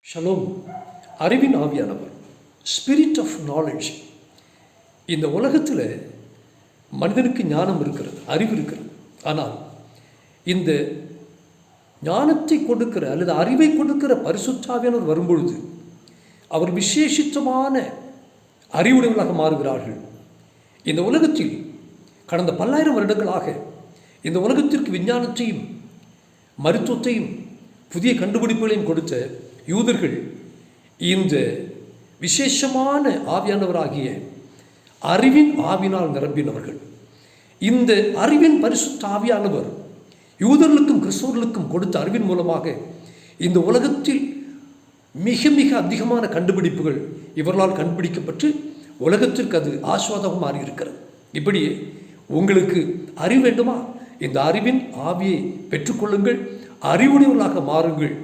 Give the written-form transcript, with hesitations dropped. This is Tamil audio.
ஷலோம். அறிவின் ஆவியானவர், ஸ்பிரிட் ஆஃப் நாலேஜ். இந்த உலகத்தில் மனிதனுக்கு ஞானம் இருக்கிறது, அறிவு இருக்கிறது. ஆனால் இந்த ஞானத்தை கொடுக்கிற அல்லது அறிவை கொடுக்கிற பரிசுத்த ஆவியானவர் வரும்பொழுது அவர் விசேஷித்தமான அறிவுடையவர்களாக மாறுகிறார்கள். இந்த உலகத்தில் கடந்த பல்லாயிரம் வருடங்களாக இந்த உலகத்திற்கு விஞ்ஞானத்தையும் மருத்துவத்தையும் புதிய கண்டுபிடிப்புகளையும் கொடுத்த யூதர்கள் இந்த விசேஷமான ஆவியானவராகிய அறிவின் ஆவினால் நிரம்பினவர்கள். இந்த அறிவின் பரிசுத்த ஆவியானவர் யூதர்களுக்கும் கிறிஸ்தவர்களுக்கும் கொடுத்த அறிவின் மூலமாக இந்த உலகத்தில் மிக மிக அதிகமான கண்டுபிடிப்புகள் இவர்களால் கண்டுபிடிக்கப்பட்டு உலகத்திற்கு அது ஆஸ்வாதமாக மாறியிருக்கிறது. இப்படியே உங்களுக்கு அறிவு வேண்டுமா? இந்த அறிவின் ஆவியை பெற்றுக்கொள்ளுங்கள், அறிவுடையவர்களாக மாறுங்கள்.